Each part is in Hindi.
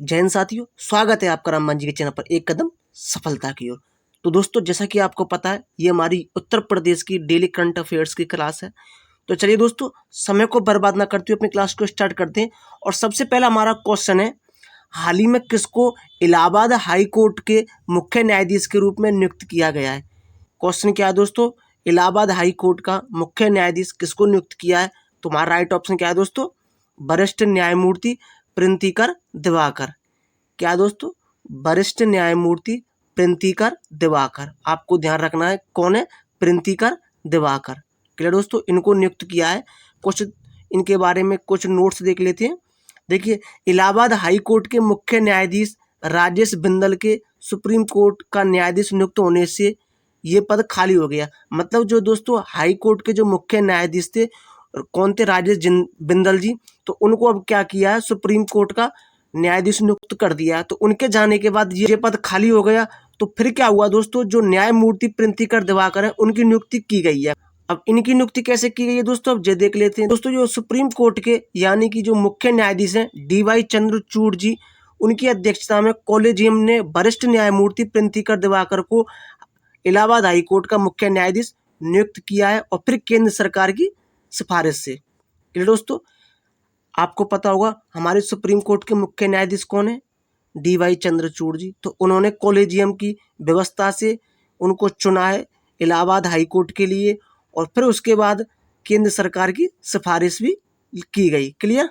जय हिंद साथियों, स्वागत है आपका रामबान जी के चैनल पर एक कदम सफलता की ओर। तो दोस्तों, जैसा कि आपको पता है, ये हमारी उत्तर प्रदेश की डेली करंट अफेयर्स की क्लास है। तो चलिए दोस्तों, समय को बर्बाद ना करते हुए अपनी क्लास को स्टार्ट करते हैं। और सबसे पहला हमारा क्वेश्चन है, हाल ही में किसको इलाहाबाद हाई कोर्ट के मुख्य न्यायाधीश के रूप में नियुक्त किया गया है। क्वेश्चन क्या है दोस्तों, इलाहाबाद हाई कोर्ट का मुख्य न्यायाधीश किसको नियुक्त किया है। तुम्हारा राइट ऑप्शन क्या है दोस्तों, वरिष्ठ न्यायमूर्ति प्रिंतिकर दिवाकर। क्या है दोस्तों, वरिष्ठ न्यायमूर्ति प्रिंतिकर दिवाकर। आपको ध्यान रखना है कौन है, प्रिंतिकर दिवाकर। क्लियर दोस्तों, इनको नियुक्त किया है। कुछ इनके बारे में कुछ नोट्स देख लेते हैं। देखिए, इलाहाबाद हाई कोर्ट के मुख्य न्यायाधीश राजेश बिंदल के सुप्रीम कोर्ट का न्यायाधीश नियुक्त होने से ये पद खाली हो गया। मतलब जो दोस्तों हाई कोर्ट के जो मुख्य न्यायाधीश थे, कौन थे, राजेश बिंदल जी, तो उनको अब क्या किया है, सुप्रीम कोर्ट का न्यायाधीश नियुक्त कर दिया। तो उनके जाने के बाद ये पद खाली हो गया। तो फिर क्या हुआ दोस्तों, जो न्यायमूर्ति प्रिंतिकर दिवाकर है उनकी नियुक्ति की गई है। अब इनकी नियुक्ति कैसे की गई है दोस्तों, अब ये देख लेते हैं। दोस्तों, जो सुप्रीम कोर्ट के यानी कि जो मुख्य न्यायाधीश हैं DY चंद्रचूड़ जी, उनकी अध्यक्षता में कॉलेजियम ने वरिष्ठ न्यायमूर्ति प्रिंतिकर दिवाकर को इलाहाबाद हाई कोर्ट का मुख्य न्यायाधीश नियुक्त किया है, और फिर केंद्र सरकार की सिफारिश से। क्लियर दोस्तों, आपको पता होगा हमारे सुप्रीम कोर्ट के मुख्य न्यायाधीश कौन है, DY चंद्रचूड़ जी। तो उन्होंने कॉलेजियम की व्यवस्था से उनको चुना है इलाहाबाद हाई कोर्ट के लिए, और फिर उसके बाद केंद्र सरकार की सिफारिश भी की गई। क्लियर।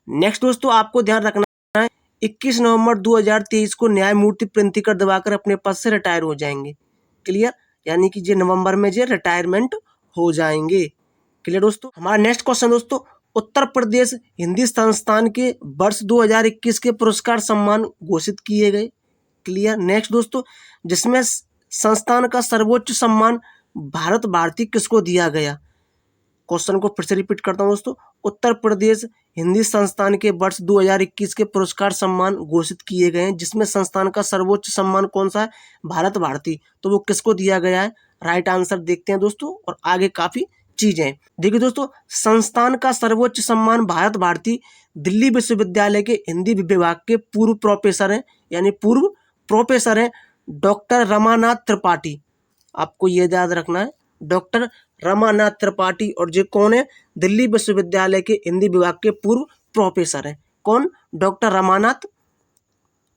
नेक्स्ट दोस्तों, आपको ध्यान रखना है 21 नवंबर 2023 को न्यायमूर्ति प्रिंतिकर दिवाकर अपने पद से रिटायर हो जाएंगे। क्लियर, यानी कि ये नवंबर में ये रिटायरमेंट हो जाएंगे। क्लियर दोस्तों। हमारा नेक्स्ट क्वेश्चन दोस्तों, उत्तर प्रदेश हिंदी संस्थान के वर्ष 2021 के पुरस्कार सम्मान घोषित किए गए। क्लियर। नेक्स्ट दोस्तों, जिसमें संस्थान का सर्वोच्च सम्मान भारत भारती किसको दिया गया। क्वेश्चन को फिर से रिपीट करता हूं दोस्तों, उत्तर प्रदेश हिंदी संस्थान के वर्ष 2021 के पुरस्कार सम्मान घोषित किए गए हैं, जिसमें संस्थान का सर्वोच्च सम्मान कौन सा है, भारत भारती। तो वो किसको दिया गया है। राइट आंसर देखते हैं दोस्तों, और आगे काफी चीजें। देखिए दोस्तों, संस्थान का सर्वोच्च सम्मान भारत भारती दिल्ली विश्वविद्यालय के हिंदी विभाग के पूर्व प्रोफेसर हैं, यानी पूर्व प्रोफेसर हैं डॉक्टर रमानाथ त्रिपाठी। आपको ये याद रखना है, डॉक्टर रमानाथ त्रिपाठी। और जो कौन है, दिल्ली विश्वविद्यालय के हिंदी विभाग के पूर्व प्रोफेसर हैं। कौन, डॉक्टर रमानाथ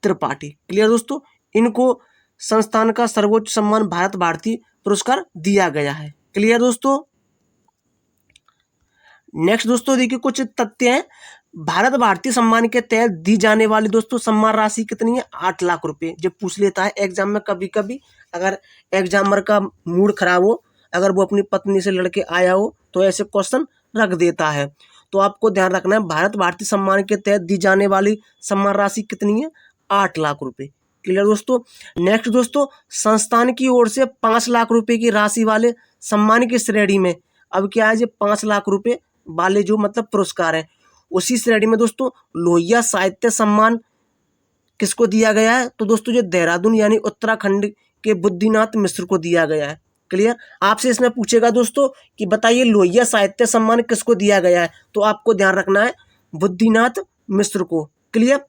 त्रिपाठी। क्लियर दोस्तों, इनको संस्थान का सर्वोच्च सम्मान भारत भारती पुरस्कार दिया गया है। क्लियर दोस्तों। नेक्स्ट दोस्तों, देखिए कुछ तथ्य हैं। भारत भारती सम्मान के तहत दी जाने वाली दोस्तों सम्मान राशि कितनी है, 8 लाख रुपए। जब पूछ लेता है एग्जाम में कभी कभी, अगर एग्जामर का मूड खराब हो, अगर वो अपनी पत्नी से लड़के आया हो, तो ऐसे क्वेश्चन रख देता है। तो आपको ध्यान रखना है, भारत भारती सम्मान के तहत दी जाने वाली सम्मान राशि कितनी है, 8 लाख रुपए। क्लियर दोस्तों। नेक्स्ट दोस्तों, संस्थान की ओर से 5 लाख रुपए की राशि वाले सम्मान की श्रेणी में अब क्या है, 5 लाख रुपए वाले जो मतलब पुरस्कार है, उसी श्रेणी में दोस्तों लोहिया साहित्य सम्मान किसको दिया गया है। तो दोस्तों, जो देहरादून यानी उत्तराखंड के बुद्धिनाथ मिश्र को दिया गया है। क्लियर। आपसे इसमें पूछेगा दोस्तों कि बताइए लोहिया साहित्य सम्मान किसको दिया गया है, तो आपको ध्यान रखना है बुद्धिनाथ मिश्र को। क्लियर।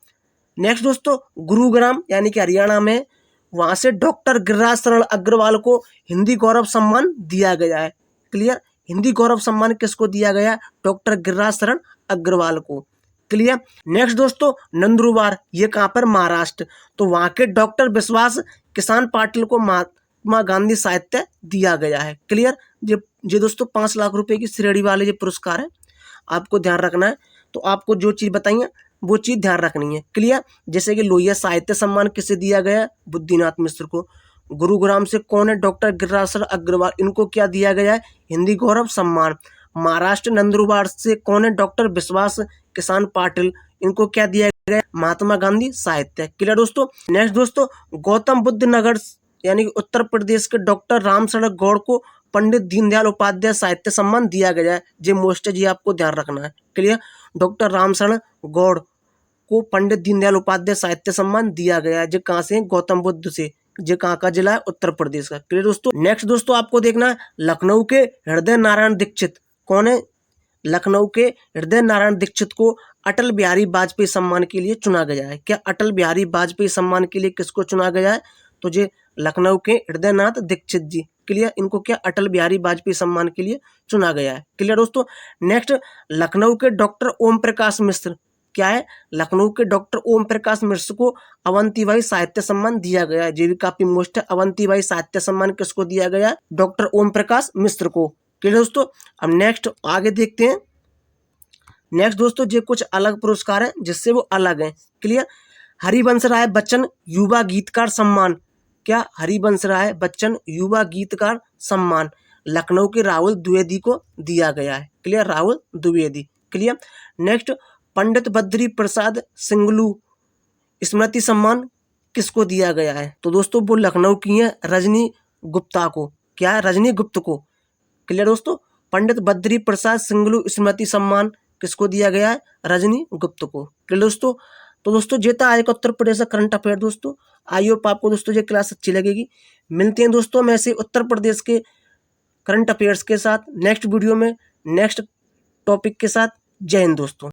नेक्स्ट दोस्तों, गुरुग्राम यानी कि हरियाणा में, वहां से डॉक्टर गिरिराज शरण अग्रवाल को हिंदी गौरव सम्मान दिया गया है। क्लियर। हिंदी गौरव सम्मान किसको दिया गया, डॉक्टर गिरिराज शरण अग्रवाल को। क्लियर। नेक्स्ट दोस्तों, नंदुरबार, ये कहां पर, महाराष्ट्र, तो वहां के डॉक्टर विश्वास किसान पाटिल को महात्मा गांधी साहित्य दिया गया है। क्लियर। ये दोस्तों 5 लाख रुपए की श्रेणी वाले ये पुरस्कार है, आपको ध्यान रखना है। तो आपको जो चीज बताइए वो चीज ध्यान रखनी है। क्लियर। जैसे कि लोहिया साहित्य सम्मान किसे दिया गया, बुद्धिनाथ मिश्र को। गुरुग्राम से कौन है, डॉक्टर गिरिराज शरण अग्रवाल, इनको क्या दिया गया है, हिंदी गौरव सम्मान। महाराष्ट्र नंदुरबार से कौन है, डॉक्टर विश्वास किसान पाटिल, इनको क्या दिया गया, महात्मा गांधी साहित्य। क्लियर दोस्तों। नेक्स्ट दोस्तों, गौतम बुद्ध नगर यानी उत्तर प्रदेश के डॉक्टर रामशरण गौड़ को पंडित दीनदयाल उपाध्याय साहित्य सम्मान दिया गया है। जे मोस्ट जी आपको ध्यान रखना है। क्लियर। डॉक्टर रामशरण गौड़ को पंडित दीनदयाल उपाध्याय साहित्य सम्मान दिया गया है। जो कहाँ से, गौतम बुद्ध से। जो कहाँ का जिला है, उत्तर प्रदेश का। क्लियर दोस्तों। नेक्स्ट दोस्तों, आपको देखना है लखनऊ के हृदय नारायण दीक्षित कौन है, लखनऊ के हृदय नारायण दीक्षित को अटल बिहारी वाजपेयी सम्मान के लिए चुना गया है। क्या अटल बिहारी वाजपेयी सम्मान के लिए किसको चुना गया है? तो ये लखनऊ के हृदयनाथ दीक्षित जी, क्लियर, इनको क्या अटल बिहारी वाजपेयी सम्मान के लिए चुना गया है। क्लियर दोस्तों। नेक्स्ट, लखनऊ के डॉक्टर ओम प्रकाश मिश्र, क्या है, लखनऊ के डॉक्टर ओम प्रकाश मिश्र को अवंतीबाई साहित्य सम्मान दिया गया है। ये भी काफी मोस्ट है, अवंतीबाई साहित्य सम्मान किसको दिया गया है? डॉक्टर ओम प्रकाश मिश्र को। क्लियर दोस्तों। अब नेक्स्ट आगे देखते हैं। नेक्स्ट दोस्तों, ये कुछ अलग पुरस्कार हैं जिससे वो अलग हैं। क्लियर। हरिवंश राय बच्चन युवा गीतकार सम्मान, क्या, हरिवंश राय बच्चन युवा गीतकार सम्मान लखनऊ के राहुल द्विवेदी को दिया गया है। Clear, Rahul Dwivedi. Clear. Next, Pandit Badri Prasad Singlu Smriti Samman किसको दिया गया है? तो दोस्तों वो लखनऊ की है रजनी गुप्ता को, क्या है, रजनी गुप्त को। क्लियर दोस्तों। पंडित बद्री प्रसाद सिंगलू स्मृति सम्मान किसको दिया गया है? रजनी गुप्त को। क्लियर दोस्तों। तो दोस्तों ये था आज का उत्तर प्रदेश का करंट अफेयर दोस्तों। आई होप आपको दोस्तों ये क्लास अच्छी लगेगी। मिलते हैं दोस्तों हम ऐसे उत्तर प्रदेश के करंट अफेयर्स के साथ नेक्स्ट वीडियो में, नेक्स्ट टॉपिक के साथ। जय हिंद दोस्तों।